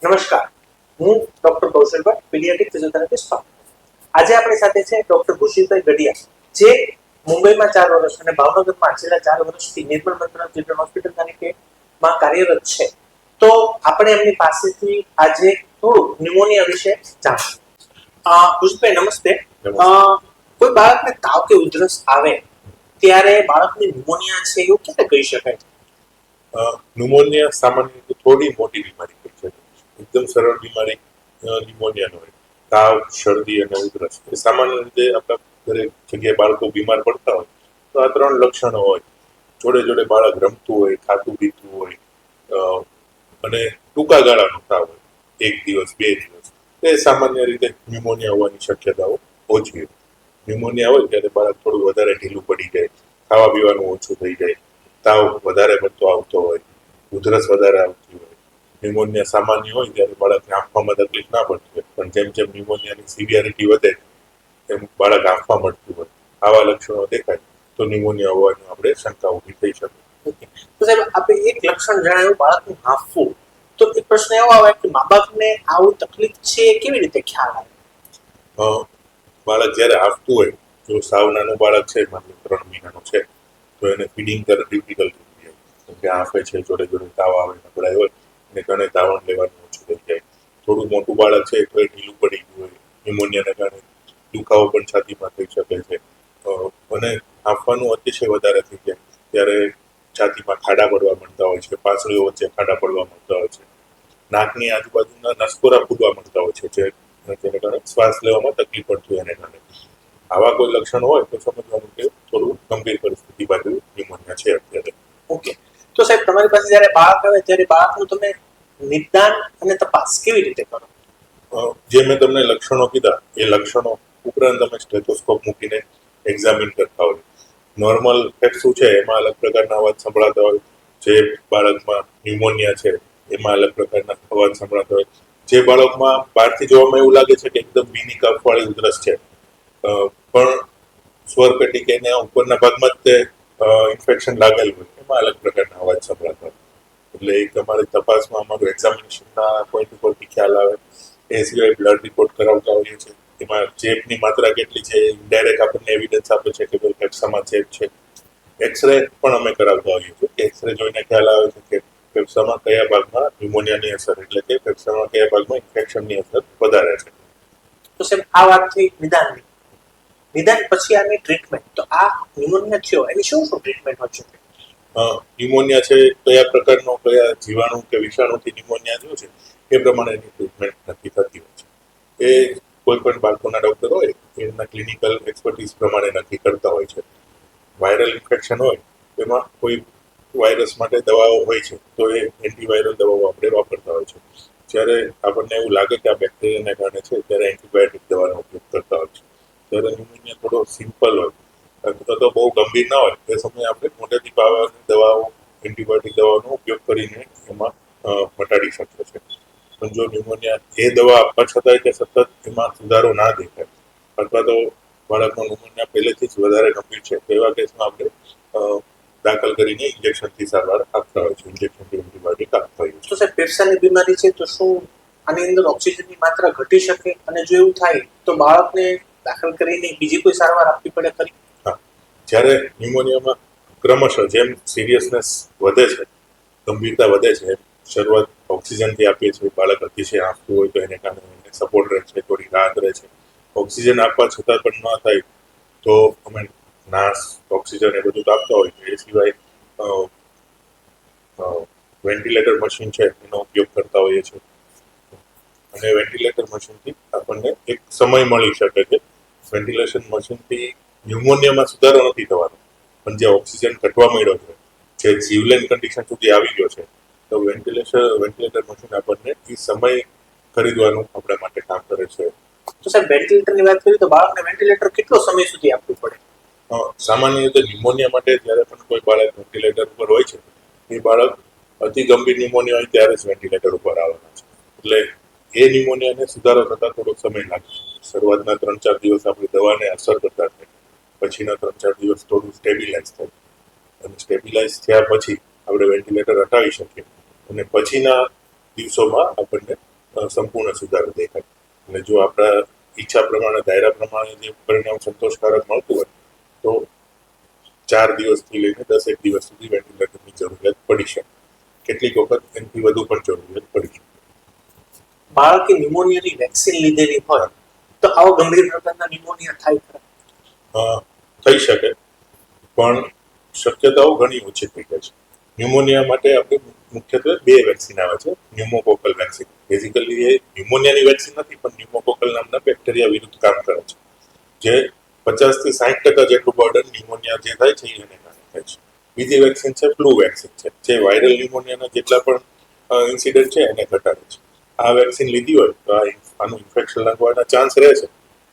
નમસ્કાર, હું doctor કૌશલભાઈ, paediatric physiotherapist. આજે આપણી સાથે છે ડોક્ટર ભૂષિતભાઈ ગઢિયા, જે મુંબઈમાં 4 વર્ષ અને ભાવનગરમાં છેલ્લા 4 વર્ષથી નિર્મળ મંત્રા ચિલ્ડ્રન હોસ્પિટલ તરીકેમાં કાર્યરત છે. તો આપણે એમની પાસેથી આજે થોડું ન્યુમોનિયા વિશે જાણીશું. ભૂષિતભાઈ નમસ્તે. કોઈ બાળકને તાવ કે ઉધરસ આવે ત્યારે બાળકને ન્યુમોનિયા છે એવું ક્યારે કહી શકાય? ન્યુમોનિયા સામાન્ય રીતે થોડી મોટી બીમારી હોય છે. એકદમ સરળ બીમારી ન્યુમોનિયા નો હોય. તાવ, શરદી અને ઉધરસ એ સામાન્ય રીતે આપણા દરેક જગ્યાએ બાળકો બીમાર પડતા હોય તો આ 3 લક્ષણો હોય. જોડે જોડે બાળક રમતું હોય, ખાતું પીતું હોય અને ટૂંકા ગાળાનો તાવ હોય, 1 દિવસ 2 દિવસ, તે સામાન્ય રીતે ન્યુમોનિયા હોવાની શક્યતાઓ ઓછી હોય. ન્યુમોનિયા હોય ત્યારે બાળક થોડું વધારે ઢીલું પડી જાય, ખાવા પીવાનું ઓછું થઈ જાય, તાવ વધારે પડતો આવતો હોય, ઉધરસ વધારે આવતી હોય. ન્યુમોનિયા સામાન્ય હોય ત્યારે બાળકને આંખમાં તકલીફ ના પડતી હોય, પણ જેમ જેમ ન્યુમોનિયાની સિવિયરિટી વધે તેમ બાળક આંખમાં મળતું હોય, આવા લક્ષણો દેખાય તો ન્યુમોનિયા હોવાની આપણે શંકા ઊભી થઈ શકે. તો સાહેબ, આપણે એક લક્ષણ જણાવ્યું બાળકનું હાંફવું, તો એક પ્રશ્ન એવો આવે કે મા બાપને આવું તકલીફ છે કેવી રીતે ખ્યાલ આવે? બાળક જ્યારે હાંફતું હોય, જો સાવ નાનું બાળક છે, માત્ર 3 મહિનાનો છે, તો એને ફીડિંગ કરવું ડિફિકલ્ટ થઈ જાય. કેમ કે હાંફે છે, જોડે જોડે તાવ આવે, નબળાઈ હોય અને ઘણે તાવણ લેવાનું ઓછું થઈ જાય. થોડું મોટું બાળક છે તો એ ઢીલું પડી ગયું હોય, ન્યુમોનિયાને કારણે દુખાવો પણ છાતીમાં થઈ શકે છે અને હાંફવાનું અતિશય વધારે થઈ જાય ત્યારે છાતીમાં ખાડા પડવા માંડતા હોય છે, પાંસળીઓ વચ્ચે ખાડા પડવા માંડતા હોય છે, નાકની આજુબાજુના નસકોરા ફૂટવા માંડતા હોય છે, જેને કારણે શ્વાસ લેવામાં તકલીફ પડતી હોય એને કારણે. આવા કોઈ લક્ષણો હોય તો સમજવાનું કે થોડું ગંભીર પરિસ્થિતિ બાજુ ન્યુમોનિયા છે અત્યારે. ઓકે, તો સાહેબ તમારી પાસે જ્યારે બાળક આવે ત્યારે બાળકનું તમે નિદાન અને તપાસ કેવી રીતે કરો? જે મેં તમને લક્ષણો કીધા એ લક્ષણો ઉપરાંત તમે સ્ટેથોસ્કોપ મૂકીને એક્ઝામિન કરતા હોય. નોર્મલ ફેફસું છે એમાં અલગ પ્રકારના અવાજ સંભળાતા હોય, જે બાળકમાં ન્યુમોનિયા છે એમાં અલગ પ્રકારના અવાજ સંભળાતા હોય. જે બાળકમાં બહારથી જોવામાં એવું લાગે છે કે એકદમ ભીની કફવાળી ઉધરસ છે, પણ સ્વરપેટી કે એના ઉપરના ભાગમાં જ તે ઇન્ફેક્શન લાગેલું હોય, એમાં અલગ પ્રકારના અવાજ સંભળાતા હોય. એટલે એક અમારી તપાસમાં અમારું એક્ઝામિનેશનના પોઈન્ટ ઉપરથી ખ્યાલ આવે. એ સિવાય બ્લડ રિપોર્ટ કરાવતા હોઈએ છીએ, એમાં ચેપની માત્રા કેટલી છે ઇનડાયરેક્ટ આપણને એવિડન્સ આપે છે કે ભાઈ ફેફસામાં ચેપ છે. એક્સરે પણ અમે કરાવતા હોઈએ છીએ. એક્સરે જોઈને ખ્યાલ આવે છે કે ફેફસામાં કયા ભાગમાં ન્યુમોનિયાની અસર, એટલે કે ફેફસામાં કયા ભાગમાં ઇન્ફેક્શનની અસર વધારે છે. તો સાહેબ આ વાત થઈ નિદાનની. નિદાન પછી આની ટ્રીટમેન્ટ, તો આ ન્યુમોનિયા થયો એની શું શું ટ્રીટમેન્ટ હોય છે? ન્યુમોનિયા છે કયા પ્રકારનો, કયા જીવાણુ કે વિષાણુથી ન્યુમોનિયા થયો છે એ પ્રમાણે એની ટ્રીટમેન્ટ નક્કી થતી હોય છે. એ કોઈ પણ બાળકોના ડૉક્ટર હોય એમના ક્લિનિકલ એક્સપર્ટીઝ પ્રમાણે નક્કી કરતા હોય છે. વાયરલ ઇન્ફેક્શન હોય એમાં કોઈ વાયરસ માટે દવાઓ હોય છે તો એ એન્ટીવાયરલ દવાઓ આપણે વાપરતા હોય છે. જ્યારે આપણને એવું લાગે કે આ બેક્ટેરિયાને કારણે છે ત્યારે એન્ટીબાયોટિક દવાનો ઉપયોગ કરતા હોય છે. જ્યારે ન્યુમોનિયા થોડો સિમ્પલ હોય અથવા તો બહુ ગંભીર ના હોય એ સમયે આપણે મોટેથી પાવાની દવાઓ, એન્ટીબાયોટિક દવાનો ઉપયોગ કરીને એમાં મટાડી શકીએ છીએ. પણ જો ન્યુમોનિયા એ દવા આપવા છતાંય કે સતત એમાં સુધારો ના દેખાય અથવા તો બાળકનો ન્યુમોનિયા પહેલેથી જ વધારે ગંભીર છે તો એવા કેસમાં આપણે દાખલ કરીને ઇન્જેક્શનથી સારવાર આપતા હોય છે, ઇન્જેક્શનથી એન્ટીબાયોટિક આપતા હોઈએ છીએ. તો સાહેબ ફેફસાની બીમારી છે તો શું આની અંદર ઓક્સિજનની માત્રા ઘટી શકે, અને જો એવું થાય તો બાળકને દાખલ કરીને બીજી કોઈ સારવાર આપવી પડે ખરી? હા, જ્યારે ન્યુમોનિયામાં ક્રમશઃ જેમ સિરિયસનેસ વધે છે, ગંભીરતા વધે છે, શરૂઆત ઓક્સિજનથી આપીએ છીએ. બાળક અતિશય હાંફતું હોય તો એને કારણે સપોર્ટ રહે છે, થોડી રાહત રહે છે. ઓક્સિજન આપવા છતાં પણ ન થાય તો અમે નાસ, ઓક્સિજન એ બધું તો આપતા હોય છે. એ સિવાય વેન્ટિલેટર મશીન છે એનો ઉપયોગ કરતા હોઈએ છીએ. અને વેન્ટિલેટર મશીનથી આપણને એક સમય મળી શકે છે. વેન્ટિલેશન મશીનથી ન્યુમોનિયામાં સુધારો નથી થવાનો, પણ જે ઓક્સિજન ઘટવા માંડ્યો છે, જે જીવલેણ કન્ડિશન સુધી આવી ગયો છે, તો વેન્ટિલેટર મશીન આપણને એ સમય ખરીદવાનું આપણા માટે કામ કરે છે. તો સાહેબ વેન્ટિલેટરની વાત કરીએ તો બાળકને વેન્ટિલેટર કેટલો સમય સુધી આપવું પડે? સામાન્ય રીતે ન્યુમોનિયા માટે જ્યારે પણ કોઈ બાળક વેન્ટિલેટર ઉપર હોય છે એ બાળક અતિ ગંભીર ન્યુમોનિયા હોય ત્યારે જ વેન્ટિલેટર ઉપર આવવાના છે. એટલે એ ન્યુમોનિયાને સુધારો થતાં થોડો સમય લાગે. શરૂઆતના 3-4 દિવસ આપણી દવાને અસર કરતા થાય, પછીના 3-4 દિવસ થોડું સ્ટેબિલાઇઝ થાય, અને સ્ટેબિલાઇઝ થયા પછી આપણે વેન્ટિલેટર હટાવી શકીએ અને પછીના દિવસોમાં આપણને સંપૂર્ણ સુધારો દેખાય. અને જો આપણા ઈચ્છા પ્રમાણે દાયરા પ્રમાણે જે પરિણામ સંતોષકારક મળતું હોય તો 4 દિવસથી લઈને 10 દિવસ સુધી વેન્ટિલેટરની જરૂરિયાત પડી શકે. કેટલીક વખત એનાથી વધુ પણ જરૂરિયાત પડી શકે. બાળકે ન્યુમોનિયાની વેક્સિન લીધેલી હોય તો આવા ગંભીર પ્રકારના ન્યુમોનિયા થાય ખરા? થઈ શકે, પણ શક્યતાઓ ઘણી ઓછી થઈ જાય છે. ન્યુમોનિયા માટે આપણે મુખ્યત્વે 2 વેક્સિન આવે છે. ન્યુમોકોકલ વેક્સિન, બેઝિકલી એ ન્યુમોનિયાની વેક્સિન નથી, પણ ન્યુમોકોકલ નામના બેક્ટેરિયા વિરુદ્ધ કામ કરે છે, જે 50 થી 60% જેટલું બર્ડન ન્યુમોનિયા જે થાય છે એને કારણે થાય છે. બીજી વેક્સિન છે ફ્લુ વેક્સિન છે, જે વાયરલ ન્યુમોનિયાના જેટલા પણ ઇન્સિડન્ટ છે એને ઘટાડે છે. આ વેક્સિન લીધી હોય તો આનું ઇન્ફેક્શન લાગવાના ચાન્સ રહે છે,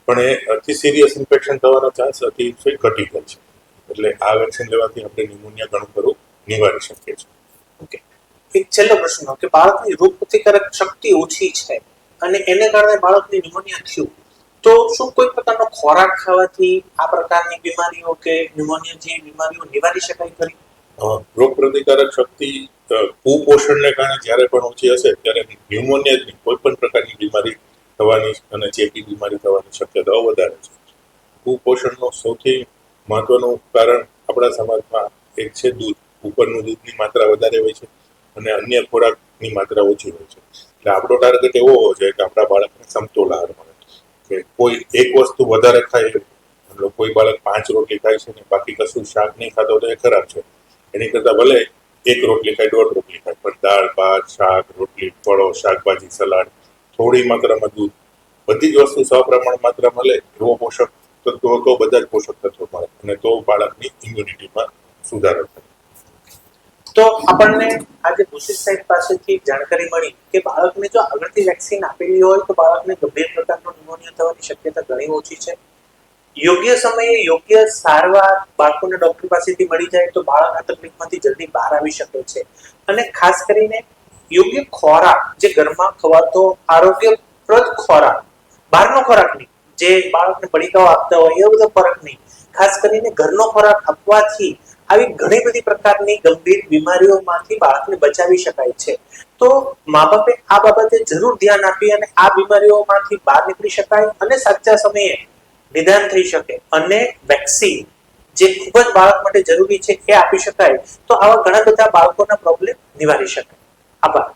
પણ એ અતિ સિરિયસ ઇન્ફેક્શન થવાનો ચાન્સ અતિશય ઘટી જાય છે. એટલે આ વેક્સિન લેવાથી આપણે ન્યુમોનિયા ઘણું ખરું નિવારી શકીએ છીએ. ઓકે, એક છેલ્લો પ્રશ્ન કે બાળકની રોગ પ્રતિકારક શક્તિ ઓછી છે અને એને કારણે બાળકને ન્યુમોનિયા થયું, તો શું કોઈ પ્રકારનો ખોરાક ખાવાથી આ પ્રકારની બીમારીઓ કે ન્યુમોનિયા જેવી બીમારીઓ નિવારી શકાય ખરી? રોગ પ્રતિકારક શક્તિ કુપોષણને કારણે જ્યારે પણ ઓછી હશે ત્યારે ન્યુમોનિયાની કોઈ પણ પ્રકારની બીમારી થવાની અને ચેપી બીમારી થવાની શક્યતાઓ વધારે છે. કુપોષણનું સૌથી મહત્વનું કારણ આપણા સમાજમાં એક છે દૂધ. ઉપરનું દૂધની માત્રા વધારે હોય છે અને અન્ય ખોરાકની માત્રા ઓછી હોય છે. એટલે આપણો ટાર્ગેટ એવો હોવો જોઈએ કે આપણા બાળકને સમતોલ આહાર મળે, કે કોઈ એક વસ્તુ વધારે ખાય, એટલે કોઈ બાળક 5 રોટલી ખાય છે ને બાકી કશું શાક નહીં ખાતો તો એ ખરાબ છે. એની કરતાં ભલે 1 રોટલી ખાય, 1.5 રોટલી ખાય, પણ દાળ, ભાત, શાક, રોટલી, ફળો, શાકભાજી, સલાડ, થોડી માત્રામાં દૂધ, બધી જ વસ્તુ સપ્રમાણ માત્રામાં લે એવો પોષક તત્વો તો બધા જ પોષક તત્વો મળે અને તો બાળકની ઇમ્યુનિટીમાં સુધારો થાય. તો આપણને આજે ભૂષિત સાહેબ પાસેથી જાણકારી મળી કે બાળકને જો આગળથી વેક્સિન આપેલી હોય તો બાળકને ગંભીર પ્રકારનો ન્યુમોનિયા થવાની શક્યતા ઘણી ઓછી છે. યોગ્ય સમયે યોગ્ય સારવાર બાળકોને ડોક્ટર પાસેથી મળી જાય તો બાળક આ તકલીફમાંથી જલ્દી બહાર આવી શકે છે. અને ખાસ કરીને યોગ્ય ખોરાક, જે ઘરમાં ખવાતો આરોગ્યપ્રદ ખોરાક, બહારનો ખોરાક નહીં, જે બાળકને પડીકાઓ આપતા હોય એવો બધો ખોરાક નહીં, ખાસ કરીને ઘરનો ખોરાક આપવાથી આવી ઘણી બધી પ્રકારની ગંભીર બીમારીઓમાંથી બાળકને બચાવી શકાય છે. તો મા બાપે આ બાબતે જરૂર ધ્યાન આપી અને આ બીમારીઓમાંથી બહાર નીકળી શકાય અને સાચા સમયે નિદાન થઈ શકે અને વેક્સિન જે ખૂબ જ બાળક માટે જરૂરી છે એ આપી શકાય તો આવા ઘણા બધા બાળકોના પ્રોબ્લેમ નિવારી શકાય. આભાર.